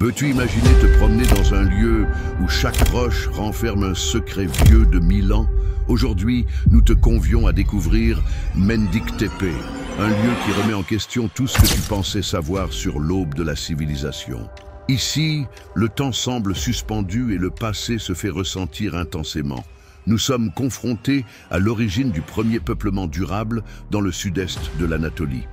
Peux-tu imaginer te promener dans un lieu où chaque roche renferme un secret vieux de 1000 ans? Aujourd'hui, nous te convions à découvrir Mendik Tepe, un lieu qui remet en question tout ce que tu pensais savoir sur l'aube de la civilisation. Ici, le temps semble suspendu et le passé se fait ressentir intensément. Nous sommes confrontés à l'origine du premier peuplement durable dans le sud-est de l'Anatolie.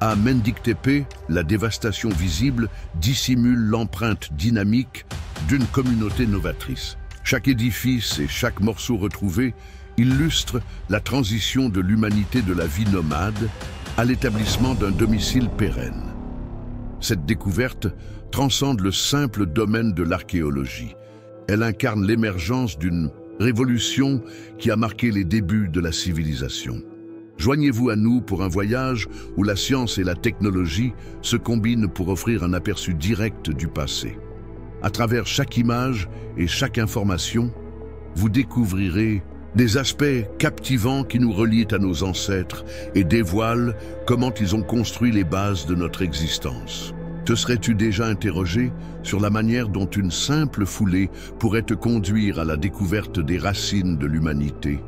À Mendik Tepe, la dévastation visible dissimule l'empreinte dynamique d'une communauté novatrice. Chaque édifice et chaque morceau retrouvé illustre la transition de l'humanité de la vie nomade à l'établissement d'un domicile pérenne. Cette découverte transcende le simple domaine de l'archéologie. Elle incarne l'émergence d'une révolution qui a marqué les débuts de la civilisation. Joignez-vous à nous pour un voyage où la science et la technologie se combinent pour offrir un aperçu direct du passé. À travers chaque image et chaque information, vous découvrirez des aspects captivants qui nous relient à nos ancêtres et dévoilent comment ils ont construit les bases de notre existence. Te serais-tu déjà interrogé sur la manière dont une simple foulée pourrait te conduire à la découverte des racines de l'humanité?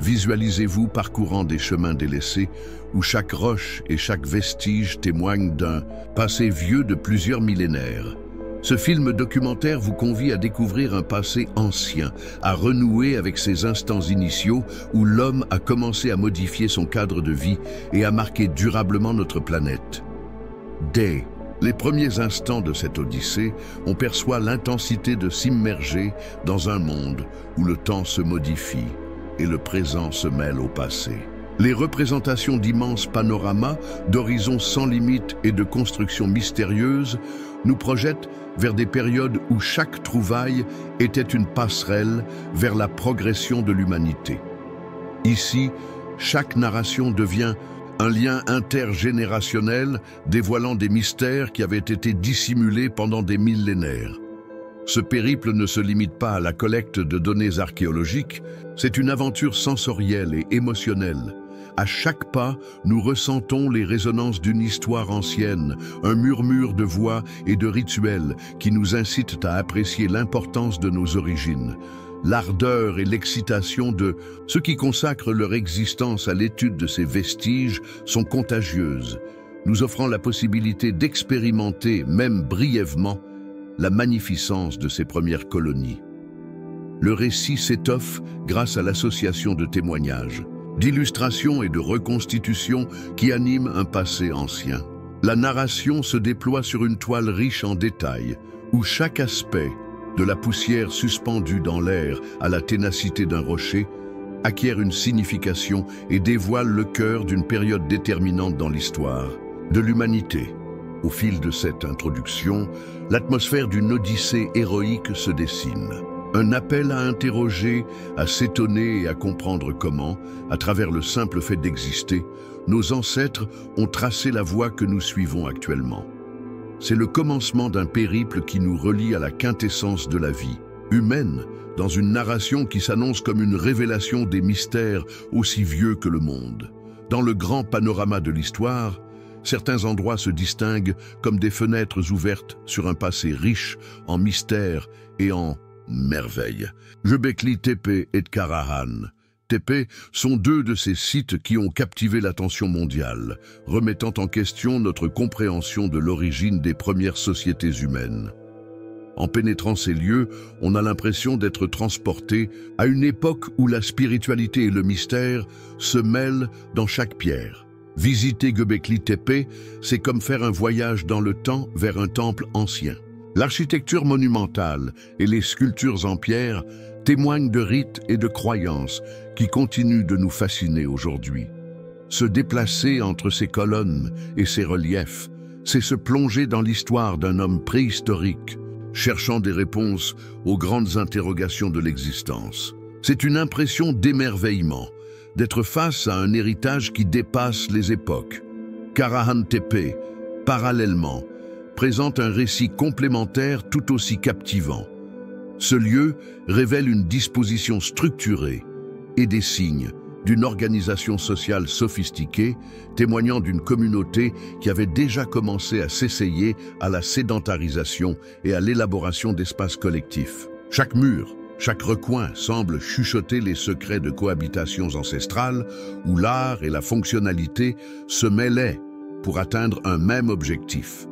Visualisez-vous parcourant des chemins délaissés où chaque roche et chaque vestige témoignent d'un passé vieux de plusieurs millénaires. Ce film documentaire vous convie à découvrir un passé ancien, à renouer avec ses instants initiaux où l'homme a commencé à modifier son cadre de vie et à marquer durablement notre planète. Dès les premiers instants de cette odyssée, on perçoit l'intensité de s'immerger dans un monde où le temps se modifie et le présent se mêle au passé. Les représentations d'immenses panoramas, d'horizons sans limite et de constructions mystérieuses nous projettent vers des périodes où chaque trouvaille était une passerelle vers la progression de l'humanité. Ici, chaque narration devient un lien intergénérationnel dévoilant des mystères qui avaient été dissimulés pendant des millénaires. Ce périple ne se limite pas à la collecte de données archéologiques, c'est une aventure sensorielle et émotionnelle. À chaque pas, nous ressentons les résonances d'une histoire ancienne, un murmure de voix et de rituels qui nous incitent à apprécier l'importance de nos origines. L'ardeur et l'excitation de ceux qui consacrent leur existence à l'étude de ces vestiges sont contagieuses, nous offrant la possibilité d'expérimenter, même brièvement, la magnificence de ces premières colonies. Le récit s'étoffe grâce à l'association de témoignages, d'illustrations et de reconstitutions qui animent un passé ancien. La narration se déploie sur une toile riche en détails, où chaque aspect, de la poussière suspendue dans l'air à la ténacité d'un rocher, acquiert une signification et dévoile le cœur d'une période déterminante dans l'histoire de l'humanité. Au fil de cette introduction, l'atmosphère d'une odyssée héroïque se dessine. Un appel à interroger, à s'étonner et à comprendre comment, à travers le simple fait d'exister, nos ancêtres ont tracé la voie que nous suivons actuellement. C'est le commencement d'un périple qui nous relie à la quintessence de la vie, humaine, dans une narration qui s'annonce comme une révélation des mystères aussi vieux que le monde. Dans le grand panorama de l'histoire, certains endroits se distinguent comme des fenêtres ouvertes sur un passé riche en mystères et en merveilles. Göbekli Tepe et Karahan Tepe sont deux de ces sites qui ont captivé l'attention mondiale, remettant en question notre compréhension de l'origine des premières sociétés humaines. En pénétrant ces lieux, on a l'impression d'être transporté à une époque où la spiritualité et le mystère se mêlent dans chaque pierre. Visiter Göbekli Tepe, c'est comme faire un voyage dans le temps vers un temple ancien. L'architecture monumentale et les sculptures en pierre témoignent de rites et de croyances qui continuent de nous fasciner aujourd'hui. Se déplacer entre ces colonnes et ces reliefs, c'est se plonger dans l'histoire d'un homme préhistorique, cherchant des réponses aux grandes interrogations de l'existence. C'est une impression d'émerveillement, d'être face à un héritage qui dépasse les époques. Karahan Tepe, parallèlement, présente un récit complémentaire tout aussi captivant. Ce lieu révèle une disposition structurée et des signes d'une organisation sociale sophistiquée, témoignant d'une communauté qui avait déjà commencé à s'essayer à la sédentarisation et à l'élaboration d'espaces collectifs. Chaque mur, chaque recoin semble chuchoter les secrets de cohabitations ancestrales où l'art et la fonctionnalité se mêlaient pour atteindre un même objectif.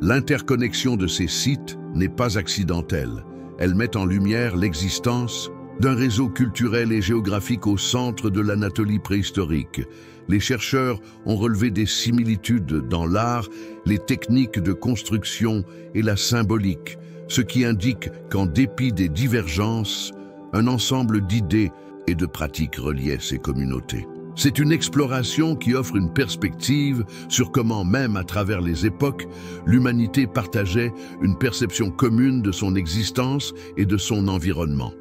L'interconnexion de ces sites n'est pas accidentelle. Elle met en lumière l'existence d'un réseau culturel et géographique au centre de l'Anatolie préhistorique. Les chercheurs ont relevé des similitudes dans l'art, les techniques de construction et la symbolique, ce qui indique qu'en dépit des divergences, un ensemble d'idées et de pratiques reliait ces communautés. C'est une exploration qui offre une perspective sur comment, même à travers les époques, l'humanité partageait une perception commune de son existence et de son environnement.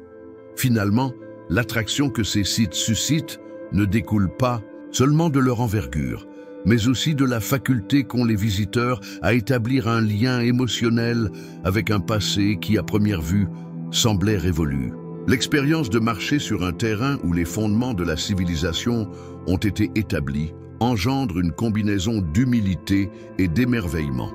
Finalement, l'attraction que ces sites suscitent ne découle pas seulement de leur envergure, mais aussi de la faculté qu'ont les visiteurs à établir un lien émotionnel avec un passé qui, à première vue, semblait révolu. L'expérience de marcher sur un terrain où les fondements de la civilisation ont été établis engendre une combinaison d'humilité et d'émerveillement.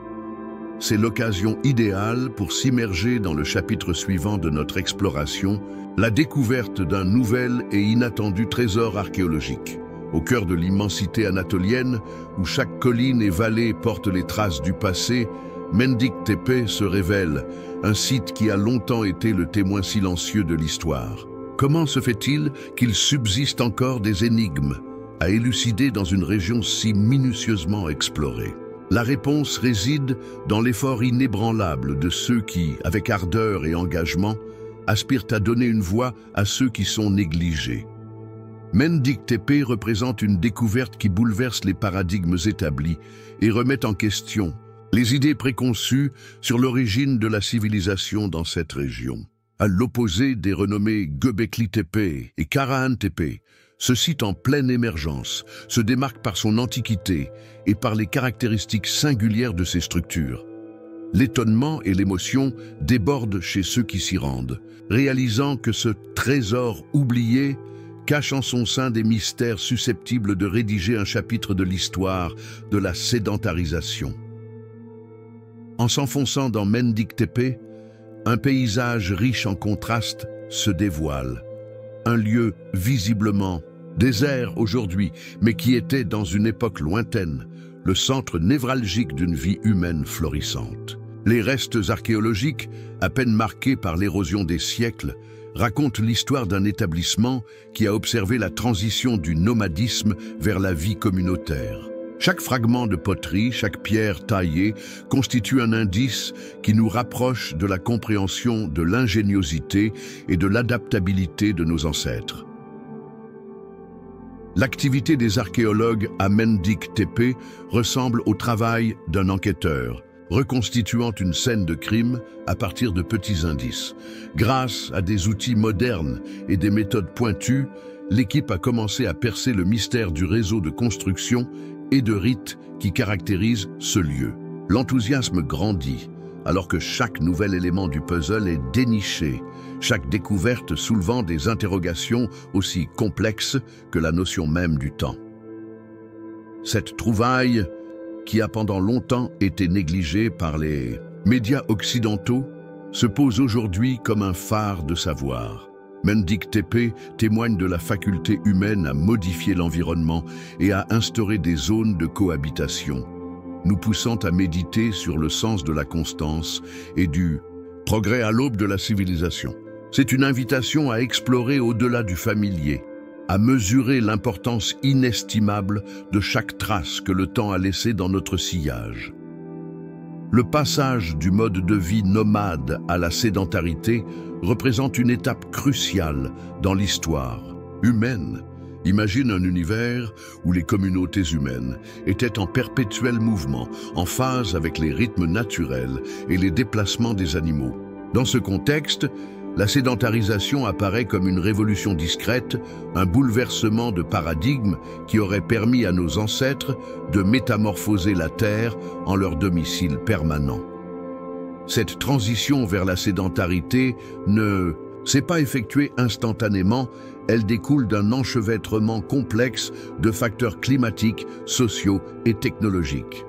C'est l'occasion idéale pour s'immerger dans le chapitre suivant de notre exploration, la découverte d'un nouvel et inattendu trésor archéologique. Au cœur de l'immensité anatolienne, où chaque colline et vallée porte les traces du passé, Mendik Tepe se révèle, un site qui a longtemps été le témoin silencieux de l'histoire. Comment se fait-il qu'il subsiste encore des énigmes à élucider dans une région si minutieusement explorée? La réponse réside dans l'effort inébranlable de ceux qui, avec ardeur et engagement, aspirent à donner une voix à ceux qui sont négligés. Mendik Tepe représente une découverte qui bouleverse les paradigmes établis et remet en question les idées préconçues sur l'origine de la civilisation dans cette région. À l'opposé des renommés Göbekli Tepe et Karahan Tepe, ce site en pleine émergence se démarque par son antiquité et par les caractéristiques singulières de ses structures. L'étonnement et l'émotion débordent chez ceux qui s'y rendent, réalisant que ce trésor oublié cache en son sein des mystères susceptibles de rédiger un chapitre de l'histoire de la sédentarisation. En s'enfonçant dans Mendik Tepe, un paysage riche en contrastes se dévoile. Un lieu visiblement désert aujourd'hui, mais qui était dans une époque lointaine, le centre névralgique d'une vie humaine florissante. Les restes archéologiques, à peine marqués par l'érosion des siècles, racontent l'histoire d'un établissement qui a observé la transition du nomadisme vers la vie communautaire. Chaque fragment de poterie, chaque pierre taillée constitue un indice qui nous rapproche de la compréhension de l'ingéniosité et de l'adaptabilité de nos ancêtres. L'activité des archéologues à Mendik Tepe ressemble au travail d'un enquêteur, reconstituant une scène de crime à partir de petits indices. Grâce à des outils modernes et des méthodes pointues, l'équipe a commencé à percer le mystère du réseau de construction et de rites qui caractérise ce lieu. L'enthousiasme grandit alors que chaque nouvel élément du puzzle est déniché, chaque découverte soulevant des interrogations aussi complexes que la notion même du temps. Cette trouvaille, qui a pendant longtemps été négligée par les médias occidentaux, se pose aujourd'hui comme un phare de savoir. Mendik Tepe témoigne de la faculté humaine à modifier l'environnement et à instaurer des zones de cohabitation, nous poussant à méditer sur le sens de la constance et du progrès à l'aube de la civilisation. C'est une invitation à explorer au-delà du familier, à mesurer l'importance inestimable de chaque trace que le temps a laissée dans notre sillage. Le passage du mode de vie nomade à la sédentarité représente une étape cruciale dans l'histoire humaine. Imagine un univers où les communautés humaines étaient en perpétuel mouvement, en phase avec les rythmes naturels et les déplacements des animaux. Dans ce contexte, la sédentarisation apparaît comme une révolution discrète, un bouleversement de paradigme qui aurait permis à nos ancêtres de métamorphoser la Terre en leur domicile permanent. Cette transition vers la sédentarité ne Ces pas effectués instantanément, elles découlent d'un enchevêtrement complexe de facteurs climatiques, sociaux et technologiques.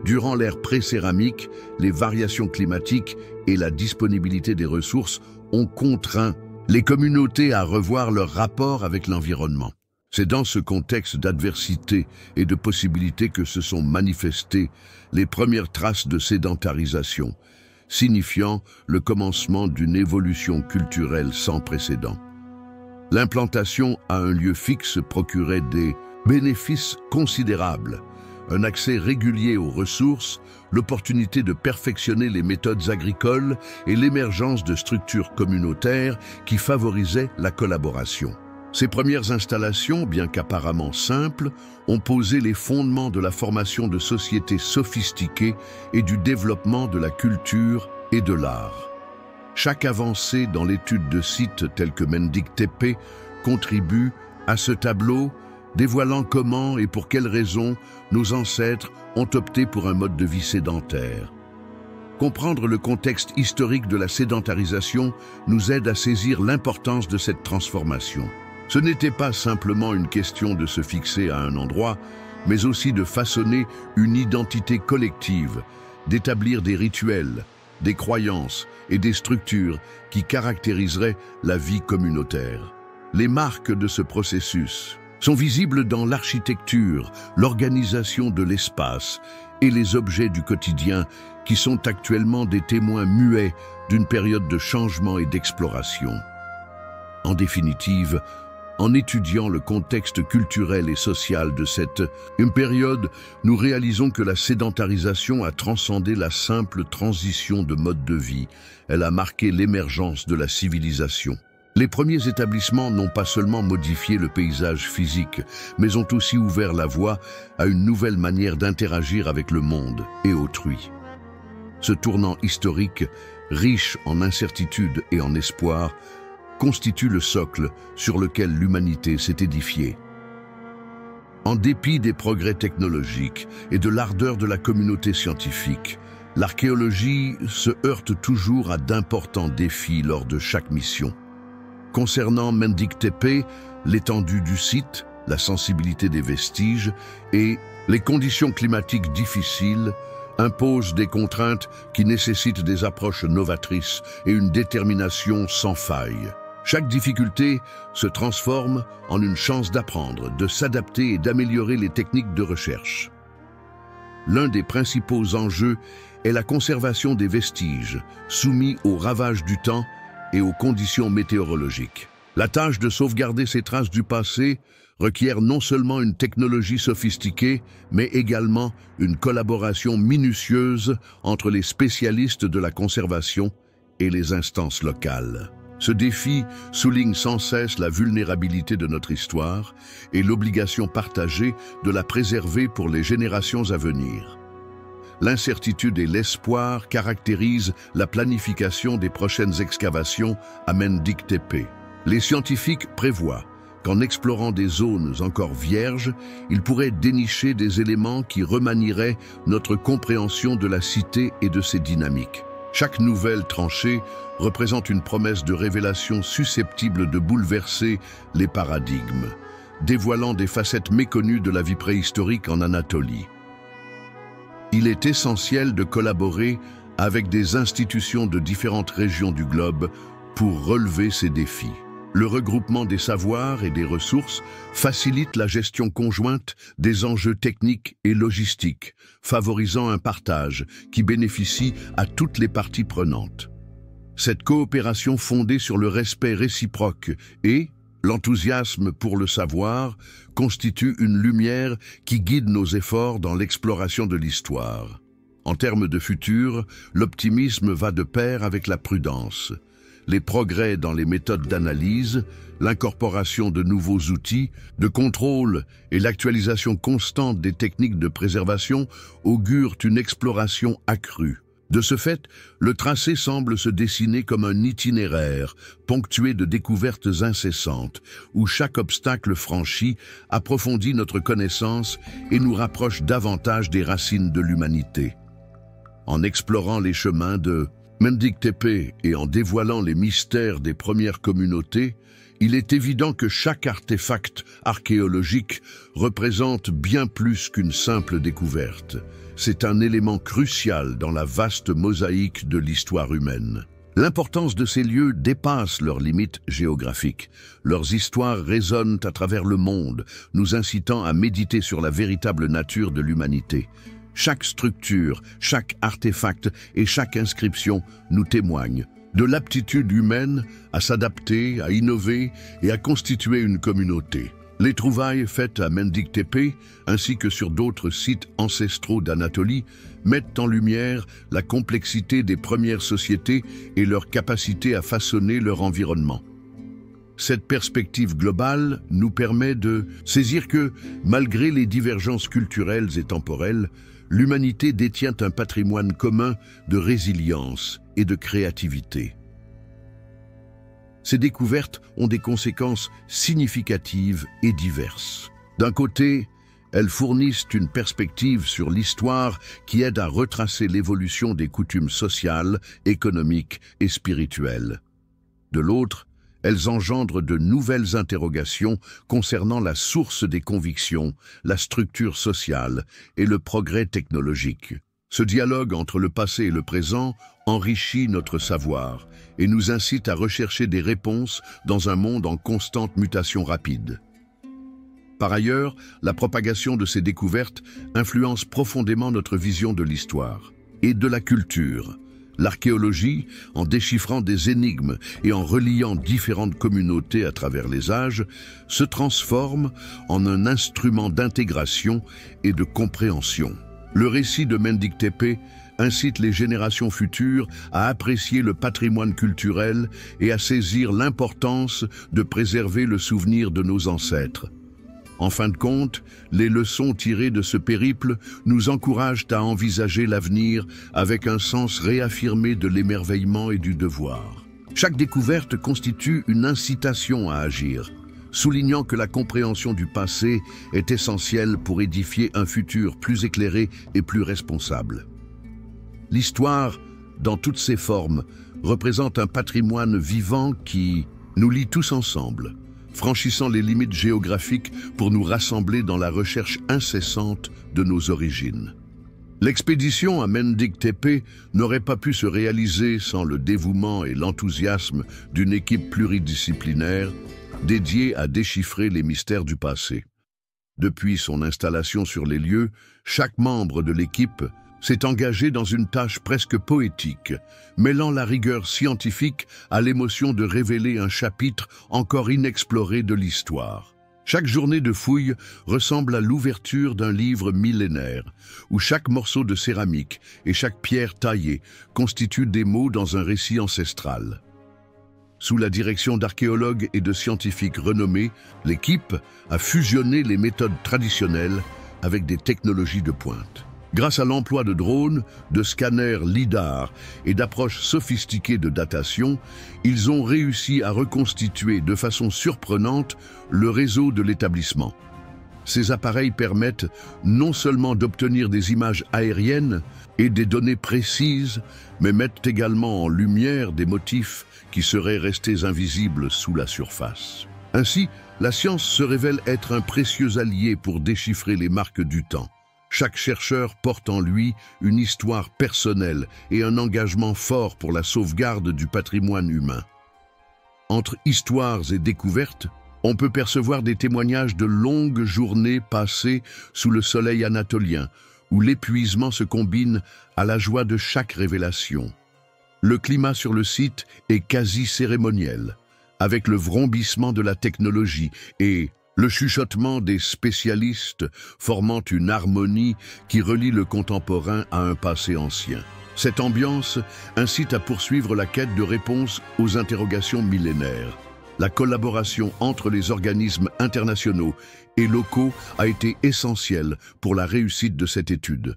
Durant l'ère pré-céramique, les variations climatiques et la disponibilité des ressources ont contraint les communautés à revoir leur rapport avec l'environnement. C'est dans ce contexte d'adversité et de possibilités que se sont manifestées les premières traces de sédentarisation, signifiant le commencement d'une évolution culturelle sans précédent. L'implantation à un lieu fixe procurait des bénéfices considérables, un accès régulier aux ressources, l'opportunité de perfectionner les méthodes agricoles et l'émergence de structures communautaires qui favorisaient la collaboration. Ces premières installations, bien qu'apparemment simples, ont posé les fondements de la formation de sociétés sophistiquées et du développement de la culture et de l'art. Chaque avancée dans l'étude de sites tels que Mendik Tepe contribue à ce tableau, dévoilant comment et pour quelles raisons nos ancêtres ont opté pour un mode de vie sédentaire. Comprendre le contexte historique de la sédentarisation nous aide à saisir l'importance de cette transformation. Ce n'était pas simplement une question de se fixer à un endroit, mais aussi de façonner une identité collective, d'établir des rituels, des croyances et des structures qui caractériseraient la vie communautaire. Les marques de ce processus sont visibles dans l'architecture, l'organisation de l'espace et les objets du quotidien qui sont actuellement des témoins muets d'une période de changement et d'exploration. En définitive, en étudiant le contexte culturel et social de cette période, nous réalisons que la sédentarisation a transcendé la simple transition de mode de vie. Elle a marqué l'émergence de la civilisation. Les premiers établissements n'ont pas seulement modifié le paysage physique, mais ont aussi ouvert la voie à une nouvelle manière d'interagir avec le monde et autrui. Ce tournant historique, riche en incertitudes et en espoir, constitue le socle sur lequel l'humanité s'est édifiée. En dépit des progrès technologiques et de l'ardeur de la communauté scientifique, l'archéologie se heurte toujours à d'importants défis lors de chaque mission. Concernant Mendik Tepe, l'étendue du site, la sensibilité des vestiges et les conditions climatiques difficiles imposent des contraintes qui nécessitent des approches novatrices et une détermination sans faille. Chaque difficulté se transforme en une chance d'apprendre, de s'adapter et d'améliorer les techniques de recherche. L'un des principaux enjeux est la conservation des vestiges, soumis aux ravages du temps et aux conditions météorologiques. La tâche de sauvegarder ces traces du passé requiert non seulement une technologie sophistiquée, mais également une collaboration minutieuse entre les spécialistes de la conservation et les instances locales. Ce défi souligne sans cesse la vulnérabilité de notre histoire et l'obligation partagée de la préserver pour les générations à venir. L'incertitude et l'espoir caractérisent la planification des prochaines excavations à Mendik Tepe. Les scientifiques prévoient qu'en explorant des zones encore vierges, ils pourraient dénicher des éléments qui remanieraient notre compréhension de la cité et de ses dynamiques. Chaque nouvelle tranchée représente une promesse de révélation susceptible de bouleverser les paradigmes, dévoilant des facettes méconnues de la vie préhistorique en Anatolie. Il est essentiel de collaborer avec des institutions de différentes régions du globe pour relever ces défis. Le regroupement des savoirs et des ressources facilite la gestion conjointe des enjeux techniques et logistiques, favorisant un partage qui bénéficie à toutes les parties prenantes. Cette coopération fondée sur le respect réciproque et l'enthousiasme pour le savoir constitue une lumière qui guide nos efforts dans l'exploration de l'histoire. En termes de futur, l'optimisme va de pair avec la prudence. Les progrès dans les méthodes d'analyse, l'incorporation de nouveaux outils, de contrôle et l'actualisation constante des techniques de préservation augurent une exploration accrue. De ce fait, le tracé semble se dessiner comme un itinéraire, ponctué de découvertes incessantes, où chaque obstacle franchi approfondit notre connaissance et nous rapproche davantage des racines de l'humanité. En explorant les chemins de Mendic Tepe et en dévoilant les mystères des premières communautés, il est évident que chaque artefact archéologique représente bien plus qu'une simple découverte. C'est un élément crucial dans la vaste mosaïque de l'histoire humaine. L'importance de ces lieux dépasse leurs limites géographiques. Leurs histoires résonnent à travers le monde, nous incitant à méditer sur la véritable nature de l'humanité. Chaque structure, chaque artefact et chaque inscription nous témoignent de l'aptitude humaine à s'adapter, à innover et à constituer une communauté. Les trouvailles faites à Mendic Tepe, ainsi que sur d'autres sites ancestraux d'Anatolie, mettent en lumière la complexité des premières sociétés et leur capacité à façonner leur environnement. Cette perspective globale nous permet de saisir que, malgré les divergences culturelles et temporelles, l'humanité détient un patrimoine commun de résilience et de créativité. Ces découvertes ont des conséquences significatives et diverses. D'un côté, elles fournissent une perspective sur l'histoire qui aide à retracer l'évolution des coutumes sociales, économiques et spirituelles. De l'autre, elles engendrent de nouvelles interrogations concernant la source des convictions, la structure sociale et le progrès technologique. Ce dialogue entre le passé et le présent enrichit notre savoir et nous incite à rechercher des réponses dans un monde en constante mutation rapide. Par ailleurs, la propagation de ces découvertes influence profondément notre vision de l'histoire et de la culture. L'archéologie, en déchiffrant des énigmes et en reliant différentes communautés à travers les âges, se transforme en un instrument d'intégration et de compréhension. Le récit de Mendic Tepe incite les générations futures à apprécier le patrimoine culturel et à saisir l'importance de préserver le souvenir de nos ancêtres. En fin de compte, les leçons tirées de ce périple nous encouragent à envisager l'avenir avec un sens réaffirmé de l'émerveillement et du devoir. Chaque découverte constitue une incitation à agir, soulignant que la compréhension du passé est essentielle pour édifier un futur plus éclairé et plus responsable. L'histoire, dans toutes ses formes, représente un patrimoine vivant qui nous lie tous ensemble, franchissant les limites géographiques pour nous rassembler dans la recherche incessante de nos origines. L'expédition à Mendic Tepe n'aurait pas pu se réaliser sans le dévouement et l'enthousiasme d'une équipe pluridisciplinaire dédiée à déchiffrer les mystères du passé. Depuis son installation sur les lieux, chaque membre de l'équipe s'est engagé dans une tâche presque poétique, mêlant la rigueur scientifique à l'émotion de révéler un chapitre encore inexploré de l'histoire. Chaque journée de fouille ressemble à l'ouverture d'un livre millénaire, où chaque morceau de céramique et chaque pierre taillée constituent des mots dans un récit ancestral. Sous la direction d'archéologues et de scientifiques renommés, l'équipe a fusionné les méthodes traditionnelles avec des technologies de pointe. Grâce à l'emploi de drones, de scanners LIDAR et d'approches sophistiquées de datation, ils ont réussi à reconstituer de façon surprenante le réseau de l'établissement. Ces appareils permettent non seulement d'obtenir des images aériennes et des données précises, mais mettent également en lumière des motifs qui seraient restés invisibles sous la surface. Ainsi, la science se révèle être un précieux allié pour déchiffrer les marques du temps. Chaque chercheur porte en lui une histoire personnelle et un engagement fort pour la sauvegarde du patrimoine humain. Entre histoires et découvertes, on peut percevoir des témoignages de longues journées passées sous le soleil anatolien, où l'épuisement se combine à la joie de chaque révélation. Le climat sur le site est quasi cérémoniel, avec le vrombissement de la technologie et le chuchotement des spécialistes formant une harmonie qui relie le contemporain à un passé ancien. Cette ambiance incite à poursuivre la quête de réponses aux interrogations millénaires. La collaboration entre les organismes internationaux et locaux a été essentielle pour la réussite de cette étude.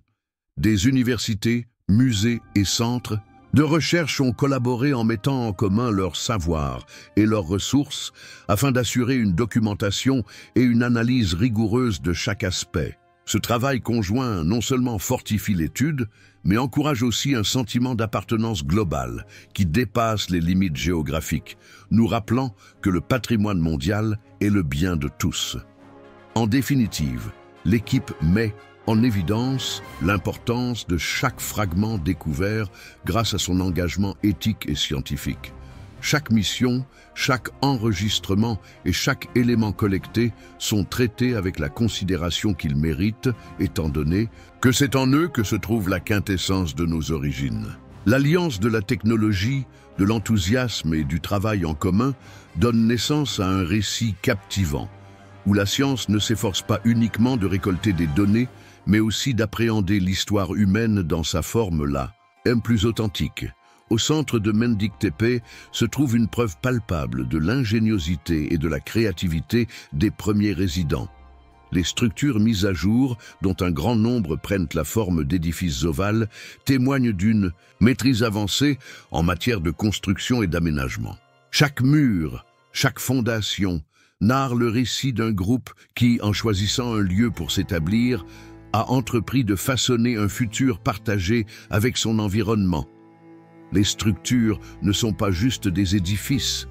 Des universités, musées et centres de recherche ont collaboré en mettant en commun leurs savoirs et leurs ressources afin d'assurer une documentation et une analyse rigoureuse de chaque aspect. Ce travail conjoint non seulement fortifie l'étude, mais encourage aussi un sentiment d'appartenance globale qui dépasse les limites géographiques, nous rappelant que le patrimoine mondial est le bien de tous. En définitive, l'équipe met en évidence l'importance de chaque fragment découvert grâce à son engagement éthique et scientifique. Chaque mission, chaque enregistrement et chaque élément collecté sont traités avec la considération qu'ils méritent, étant donné que c'est en eux que se trouve la quintessence de nos origines. L'alliance de la technologie, de l'enthousiasme et du travail en commun donne naissance à un récit captivant, où la science ne s'efforce pas uniquement de récolter des données, mais aussi d'appréhender l'histoire humaine dans sa forme là, plus authentique. Au centre de Mendik Tepe se trouve une preuve palpable de l'ingéniosité et de la créativité des premiers résidents. Les structures mises à jour, dont un grand nombre prennent la forme d'édifices ovales, témoignent d'une maîtrise avancée en matière de construction et d'aménagement. Chaque mur, chaque fondation, narre le récit d'un groupe qui, en choisissant un lieu pour s'établir, a entrepris de façonner un futur partagé avec son environnement. Les structures ne sont pas juste des édifices.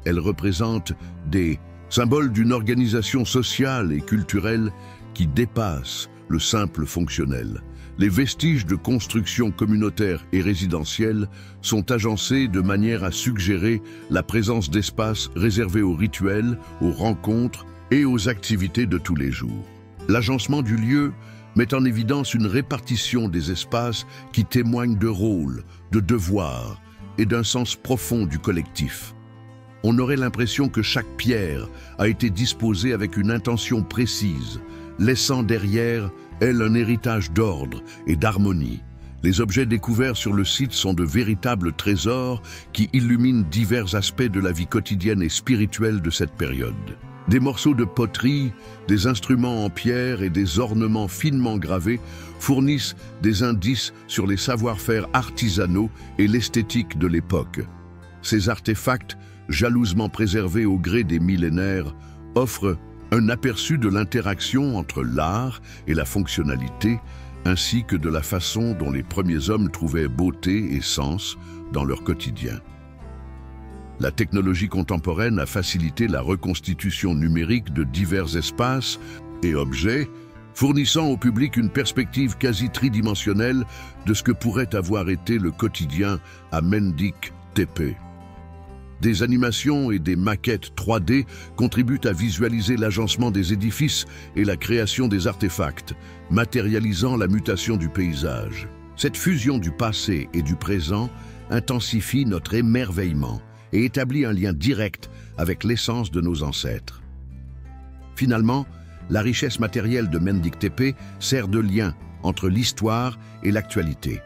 Elles représentent des symboles d'une organisation sociale et culturelle qui dépasse le simple fonctionnel. Les vestiges de construction communautaire et résidentielle sont agencés de manière à suggérer la présence d'espaces réservés aux rituels, aux rencontres et aux activités de tous les jours. L'agencement du lieu met en évidence une répartition des espaces qui témoigne de rôles, de devoirs et d'un sens profond du collectif. On aurait l'impression que chaque pierre a été disposée avec une intention précise, laissant derrière elle un héritage d'ordre et d'harmonie. Les objets découverts sur le site sont de véritables trésors qui illuminent divers aspects de la vie quotidienne et spirituelle de cette période. Des morceaux de poterie, des instruments en pierre et des ornements finement gravés fournissent des indices sur les savoir-faire artisanaux et l'esthétique de l'époque. Ces artefacts, jalousement préservés au gré des millénaires, offrent un aperçu de l'interaction entre l'art et la fonctionnalité, ainsi que de la façon dont les premiers hommes trouvaient beauté et sens dans leur quotidien. La technologie contemporaine a facilité la reconstitution numérique de divers espaces et objets, fournissant au public une perspective quasi tridimensionnelle de ce que pourrait avoir été le quotidien à Mendik Tepe. Des animations et des maquettes 3D contribuent à visualiser l'agencement des édifices et la création des artefacts, matérialisant la mutation du paysage. Cette fusion du passé et du présent intensifie notre émerveillement et établit un lien direct avec l'essence de nos ancêtres. Finalement, la richesse matérielle de Mendik Tepe sert de lien entre l'histoire et l'actualité.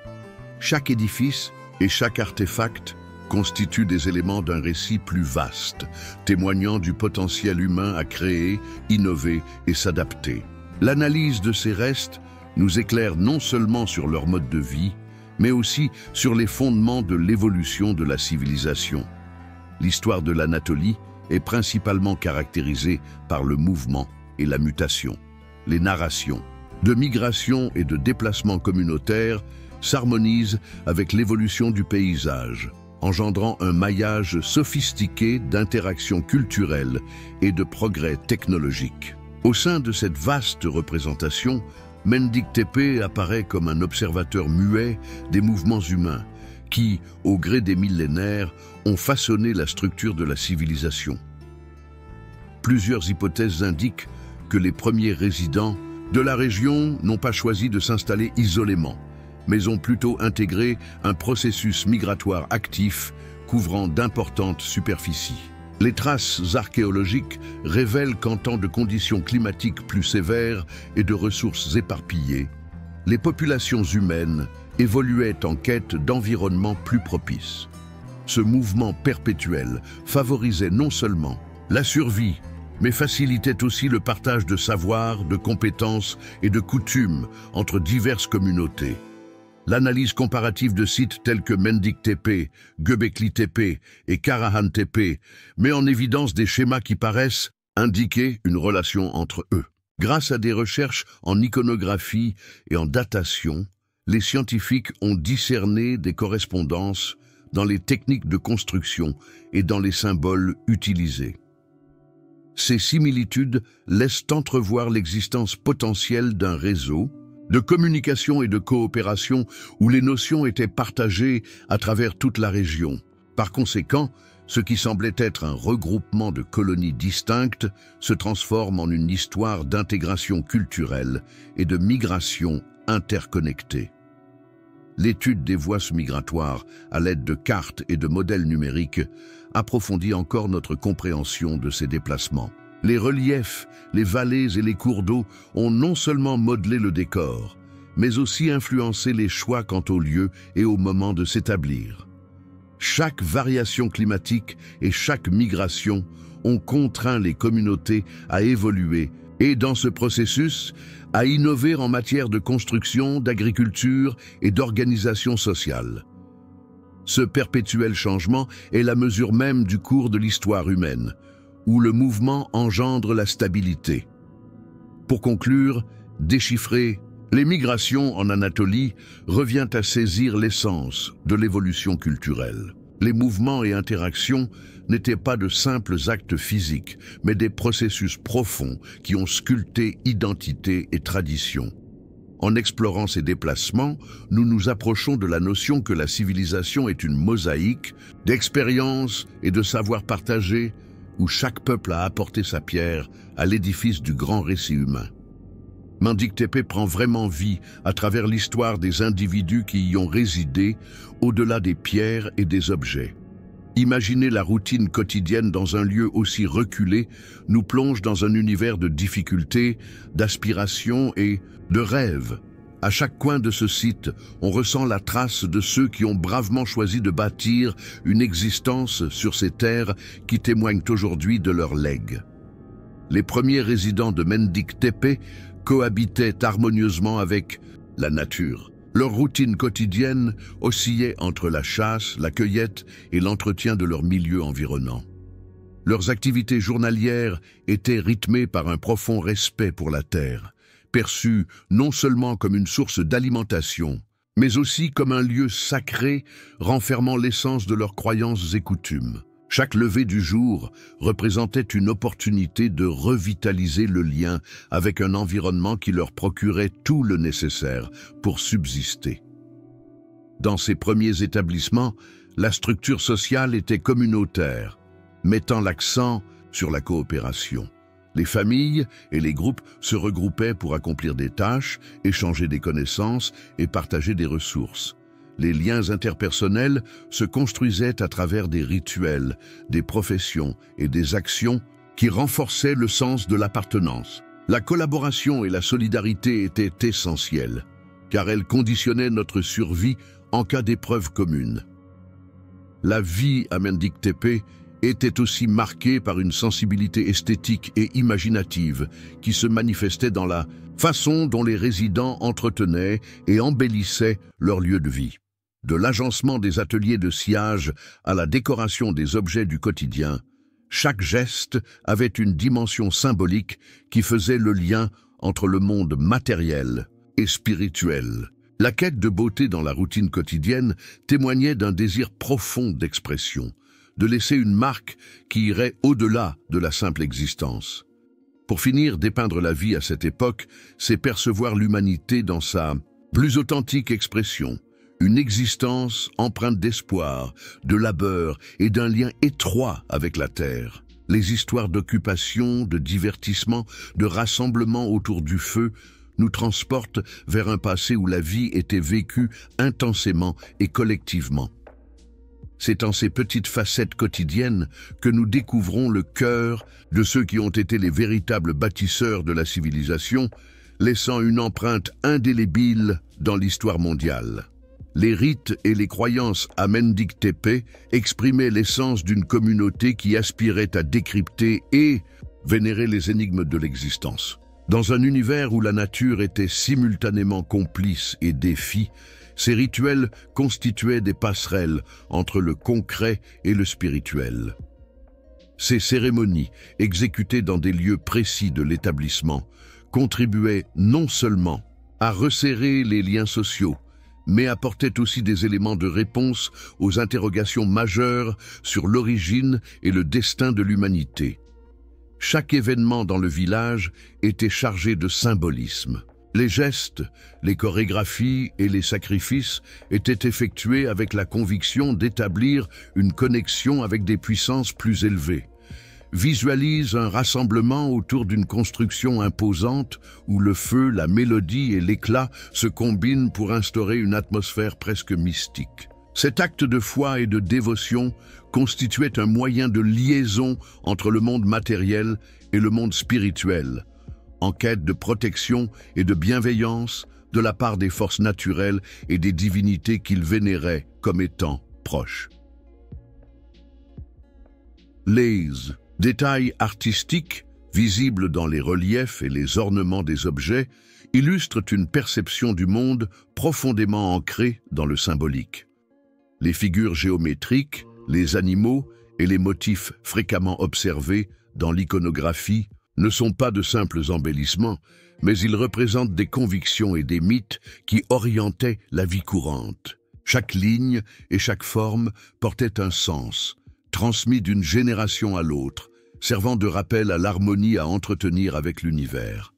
Chaque édifice et chaque artefact constituent des éléments d'un récit plus vaste, témoignant du potentiel humain à créer, innover et s'adapter. L'analyse de ces restes nous éclaire non seulement sur leur mode de vie, mais aussi sur les fondements de l'évolution de la civilisation. L'histoire de l'Anatolie est principalement caractérisée par le mouvement et la mutation. Les narrations de migration et de déplacement communautaire s'harmonisent avec l'évolution du paysage, engendrant un maillage sophistiqué d'interactions culturelles et de progrès technologiques. Au sein de cette vaste représentation, Mendik Tepe apparaît comme un observateur muet des mouvements humains qui, au gré des millénaires, ont façonné la structure de la civilisation. Plusieurs hypothèses indiquent que les premiers résidents de la région n'ont pas choisi de s'installer isolément, mais ont plutôt intégré un processus migratoire actif couvrant d'importantes superficies. Les traces archéologiques révèlent qu'en temps de conditions climatiques plus sévères et de ressources éparpillées, les populations humaines évoluaient en quête d'environnements plus propices. Ce mouvement perpétuel favorisait non seulement la survie, mais facilitait aussi le partage de savoirs, de compétences et de coutumes entre diverses communautés. L'analyse comparative de sites tels que Mendik Tepe, Göbekli Tepe et Karahan Tepe met en évidence des schémas qui paraissent indiquer une relation entre eux. Grâce à des recherches en iconographie et en datation, les scientifiques ont discerné des correspondances dans les techniques de construction et dans les symboles utilisés. Ces similitudes laissent entrevoir l'existence potentielle d'un réseau de communication et de coopération où les notions étaient partagées à travers toute la région. Par conséquent, ce qui semblait être un regroupement de colonies distinctes se transforme en une histoire d'intégration culturelle et de migration interconnectée. L'étude des voies migratoires à l'aide de cartes et de modèles numériques approfondit encore notre compréhension de ces déplacements. Les reliefs, les vallées et les cours d'eau ont non seulement modelé le décor, mais aussi influencé les choix quant au lieu et au moment de s'établir. Chaque variation climatique et chaque migration ont contraint les communautés à évoluer et, dans ce processus, à innover en matière de construction, d'agriculture et d'organisation sociale. Ce perpétuel changement est la mesure même du cours de l'histoire humaine, où le mouvement engendre la stabilité. Pour conclure, déchiffrer les migrations en Anatolie revient à saisir l'essence de l'évolution culturelle. Les mouvements et interactions n'étaient pas de simples actes physiques, mais des processus profonds qui ont sculpté identité et tradition. En explorant ces déplacements, nous nous approchons de la notion que la civilisation est une mosaïque d'expériences et de savoirs partagés, où chaque peuple a apporté sa pierre à l'édifice du grand récit humain. Mendic Tepe prend vraiment vie à travers l'histoire des individus qui y ont résidé, au-delà des pierres et des objets. Imaginer la routine quotidienne dans un lieu aussi reculé nous plonge dans un univers de difficultés, d'aspirations et de rêves. À chaque coin de ce site, on ressent la trace de ceux qui ont bravement choisi de bâtir une existence sur ces terres qui témoignent aujourd'hui de leur legs. Les premiers résidents de Mendic Tepe cohabitaient harmonieusement avec la nature. Leur routine quotidienne oscillait entre la chasse, la cueillette et l'entretien de leur milieu environnant. Leurs activités journalières étaient rythmées par un profond respect pour la terre, perçue non seulement comme une source d'alimentation, mais aussi comme un lieu sacré renfermant l'essence de leurs croyances et coutumes. Chaque lever du jour représentait une opportunité de revitaliser le lien avec un environnement qui leur procurait tout le nécessaire pour subsister. Dans ces premiers établissements, la structure sociale était communautaire, mettant l'accent sur la coopération. Les familles et les groupes se regroupaient pour accomplir des tâches, échanger des connaissances et partager des ressources. Les liens interpersonnels se construisaient à travers des rituels, des professions et des actions qui renforçaient le sens de l'appartenance. La collaboration et la solidarité étaient essentielles, car elles conditionnaient notre survie en cas d'épreuve commune. La vie à Mendic Tepe était aussi marquée par une sensibilité esthétique et imaginative qui se manifestait dans la façon dont les résidents entretenaient et embellissaient leur lieu de vie. De l'agencement des ateliers de sciage à la décoration des objets du quotidien, chaque geste avait une dimension symbolique qui faisait le lien entre le monde matériel et spirituel. La quête de beauté dans la routine quotidienne témoignait d'un désir profond d'expression, de laisser une marque qui irait au-delà de la simple existence. Pour finir, dépeindre la vie à cette époque, c'est percevoir l'humanité dans sa plus authentique expression, une existence empreinte d'espoir, de labeur et d'un lien étroit avec la terre. Les histoires d'occupation, de divertissement, de rassemblement autour du feu nous transportent vers un passé où la vie était vécue intensément et collectivement. C'est en ces petites facettes quotidiennes que nous découvrons le cœur de ceux qui ont été les véritables bâtisseurs de la civilisation, laissant une empreinte indélébile dans l'histoire mondiale. Les rites et les croyances à Mendic Tepe exprimaient l'essence d'une communauté qui aspirait à décrypter et vénérer les énigmes de l'existence. Dans un univers où la nature était simultanément complice et défi, ces rituels constituaient des passerelles entre le concret et le spirituel. Ces cérémonies, exécutées dans des lieux précis de l'établissement, contribuait non seulement à resserrer les liens sociaux, mais apportait aussi des éléments de réponse aux interrogations majeures sur l'origine et le destin de l'humanité. Chaque événement dans le village était chargé de symbolisme. Les gestes, les chorégraphies et les sacrifices étaient effectués avec la conviction d'établir une connexion avec des puissances plus élevées. Visualise un rassemblement autour d'une construction imposante où le feu, la mélodie et l'éclat se combinent pour instaurer une atmosphère presque mystique. Cet acte de foi et de dévotion constituait un moyen de liaison entre le monde matériel et le monde spirituel, en quête de protection et de bienveillance de la part des forces naturelles et des divinités qu'ils vénéraient comme étant proches. Les détails artistiques, visibles dans les reliefs et les ornements des objets, illustrent une perception du monde profondément ancrée dans le symbolique. Les figures géométriques, les animaux et les motifs fréquemment observés dans l'iconographie ne sont pas de simples embellissements, mais ils représentent des convictions et des mythes qui orientaient la vie courante. Chaque ligne et chaque forme portait un sens, transmis d'une génération à l'autre, servant de rappel à l'harmonie à entretenir avec l'univers.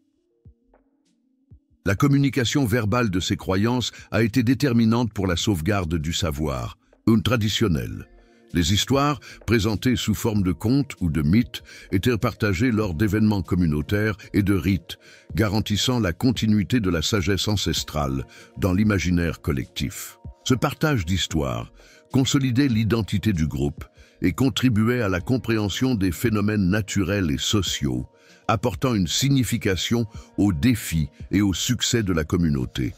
La communication verbale de ces croyances a été déterminante pour la sauvegarde du savoir, traditionnel. Les histoires, présentées sous forme de contes ou de mythes, étaient partagées lors d'événements communautaires et de rites, garantissant la continuité de la sagesse ancestrale dans l'imaginaire collectif. Ce partage d'histoires consolidait l'identité du groupe et contribuait à la compréhension des phénomènes naturels et sociaux, apportant une signification aux défis et au succès de la communauté.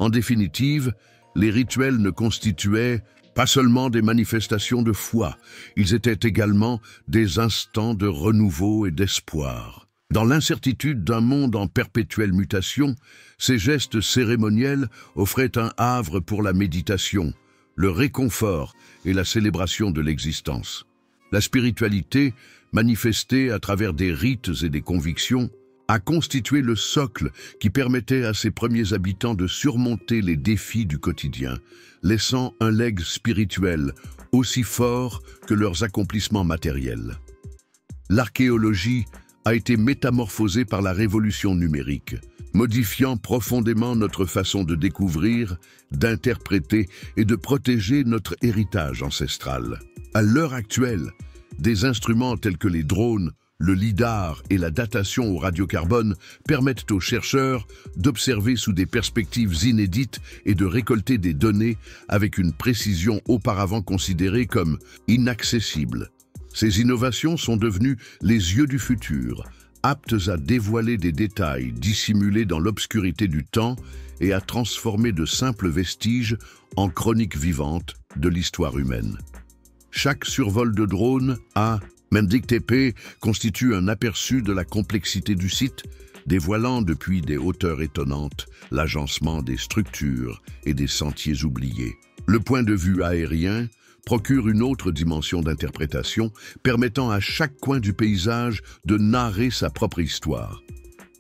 En définitive, les rituels ne constituaient pas seulement des manifestations de foi, ils étaient également des instants de renouveau et d'espoir. Dans l'incertitude d'un monde en perpétuelle mutation, ces gestes cérémoniels offraient un havre pour la méditation, le réconfort et la célébration de l'existence. La spiritualité, manifestée à travers des rites et des convictions, a constitué le socle qui permettait à ses premiers habitants de surmonter les défis du quotidien, laissant un legs spirituel aussi fort que leurs accomplissements matériels. L'archéologie a été métamorphosée par la révolution numérique, modifiant profondément notre façon de découvrir, d'interpréter et de protéger notre héritage ancestral. À l'heure actuelle, des instruments tels que les drones, le lidar et la datation au radiocarbone permettent aux chercheurs d'observer sous des perspectives inédites et de récolter des données avec une précision auparavant considérée comme inaccessible. Ces innovations sont devenues les yeux du futur, aptes à dévoiler des détails dissimulés dans l'obscurité du temps et à transformer de simples vestiges en chroniques vivantes de l'histoire humaine. Chaque survol de drone a Mendik Tepe constitue un aperçu de la complexité du site, dévoilant depuis des hauteurs étonnantes l'agencement des structures et des sentiers oubliés. Le point de vue aérien procure une autre dimension d'interprétation, permettant à chaque coin du paysage de narrer sa propre histoire.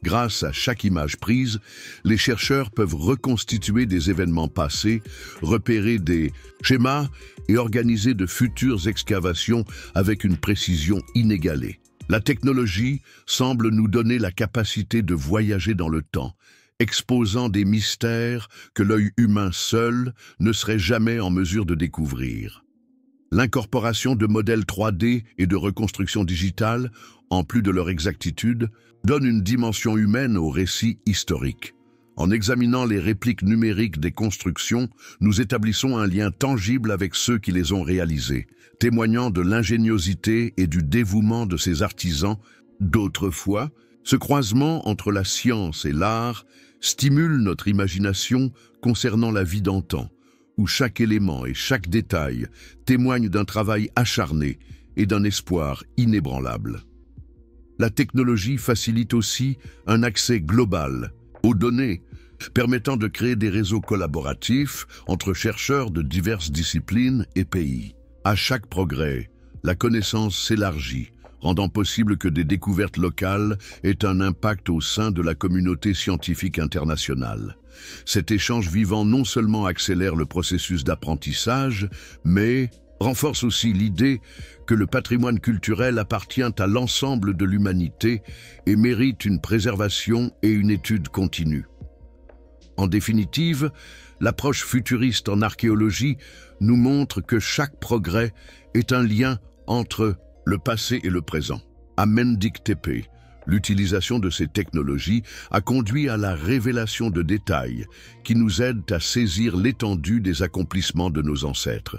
Grâce à chaque image prise, les chercheurs peuvent reconstituer des événements passés, repérer des schémas et organiser de futures excavations avec une précision inégalée. La technologie semble nous donner la capacité de voyager dans le temps, exposant des mystères que l'œil humain seul ne serait jamais en mesure de découvrir. L'incorporation de modèles 3D et de reconstruction digitale, en plus de leur exactitude, donne une dimension humaine au récit historique. En examinant les répliques numériques des constructions, nous établissons un lien tangible avec ceux qui les ont réalisées, témoignant de l'ingéniosité et du dévouement de ces artisans d'autrefois. Ce croisement entre la science et l'art stimule notre imagination concernant la vie d'antan, où chaque élément et chaque détail témoignent d'un travail acharné et d'un espoir inébranlable. La technologie facilite aussi un accès global aux données, permettant de créer des réseaux collaboratifs entre chercheurs de diverses disciplines et pays. À chaque progrès, la connaissance s'élargit, rendant possible que des découvertes locales aient un impact au sein de la communauté scientifique internationale. Cet échange vivant non seulement accélère le processus d'apprentissage, mais renforce aussi l'idée que le patrimoine culturel appartient à l'ensemble de l'humanité et mérite une préservation et une étude continue. En définitive, l'approche futuriste en archéologie nous montre que chaque progrès est un lien entre le passé et le présent. À Mendik Tepe, l'utilisation de ces technologies a conduit à la révélation de détails qui nous aident à saisir l'étendue des accomplissements de nos ancêtres.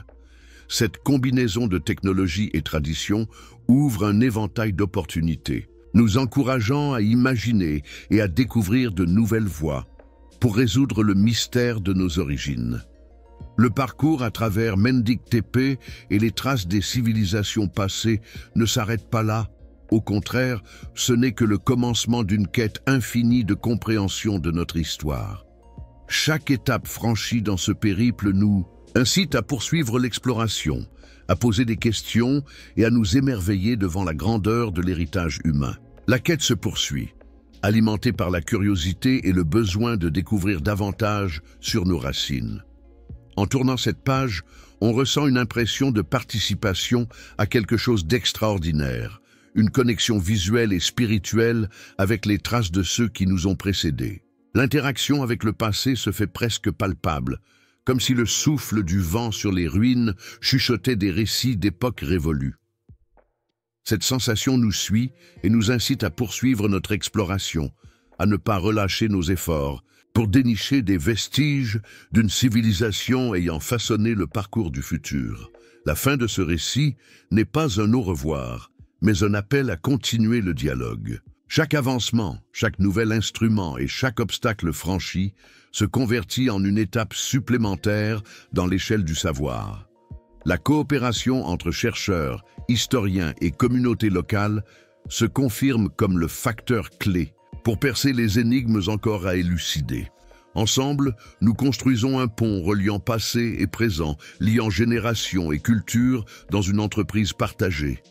Cette combinaison de technologie et tradition ouvre un éventail d'opportunités, nous encourageant à imaginer et à découvrir de nouvelles voies pour résoudre le mystère de nos origines. Le parcours à travers Mendik Tepe et les traces des civilisations passées ne s'arrête pas là. Au contraire, ce n'est que le commencement d'une quête infinie de compréhension de notre histoire. Chaque étape franchie dans ce périple nous incite à poursuivre l'exploration, à poser des questions et à nous émerveiller devant la grandeur de l'héritage humain. La quête se poursuit, alimentée par la curiosité et le besoin de découvrir davantage sur nos racines. En tournant cette page, on ressent une impression de participation à quelque chose d'extraordinaire, une connexion visuelle et spirituelle avec les traces de ceux qui nous ont précédés. L'interaction avec le passé se fait presque palpable, comme si le souffle du vent sur les ruines chuchotait des récits d'époques révolues. Cette sensation nous suit et nous incite à poursuivre notre exploration, à ne pas relâcher nos efforts, pour dénicher des vestiges d'une civilisation ayant façonné le parcours du futur. La fin de ce récit n'est pas un au revoir, mais un appel à continuer le dialogue. Chaque avancement, chaque nouvel instrument et chaque obstacle franchi se convertit en une étape supplémentaire dans l'échelle du savoir. La coopération entre chercheurs, historiens et communautés locales se confirme comme le facteur clé pour percer les énigmes encore à élucider. Ensemble, nous construisons un pont reliant passé et présent, liant génération et culture dans une entreprise partagée.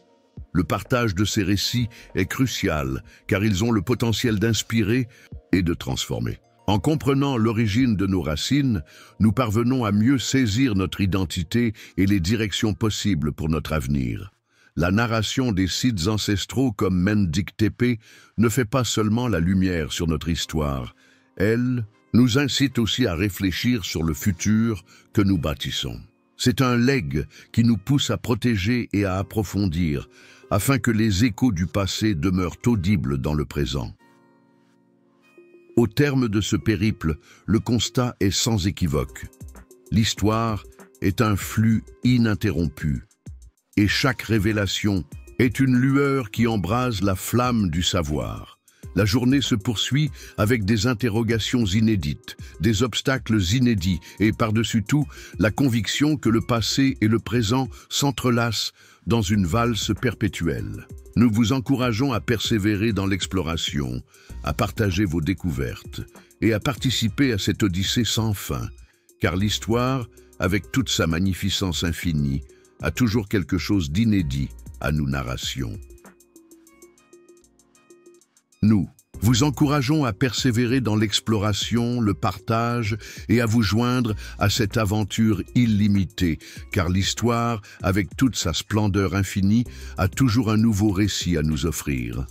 Le partage de ces récits est crucial, car ils ont le potentiel d'inspirer et de transformer. En comprenant l'origine de nos racines, nous parvenons à mieux saisir notre identité et les directions possibles pour notre avenir. La narration des sites ancestraux comme Mendik Tepe ne fait pas seulement la lumière sur notre histoire. Elle nous incite aussi à réfléchir sur le futur que nous bâtissons. C'est un legs qui nous pousse à protéger et à approfondir, afin que les échos du passé demeurent audibles dans le présent. Au terme de ce périple, le constat est sans équivoque. L'histoire est un flux ininterrompu. Et chaque révélation est une lueur qui embrase la flamme du savoir. La journée se poursuit avec des interrogations inédites, des obstacles inédits et par-dessus tout, la conviction que le passé et le présent s'entrelacent dans une valse perpétuelle. Nous vous encourageons à persévérer dans l'exploration, à partager vos découvertes et à participer à cette odyssée sans fin, car l'histoire, avec toute sa magnificence infinie, a toujours quelque chose d'inédit à nos narrations. Nous vous encourageons à persévérer dans l'exploration, le partage et à vous joindre à cette aventure illimitée, car l'histoire, avec toute sa splendeur infinie, a toujours un nouveau récit à nous offrir.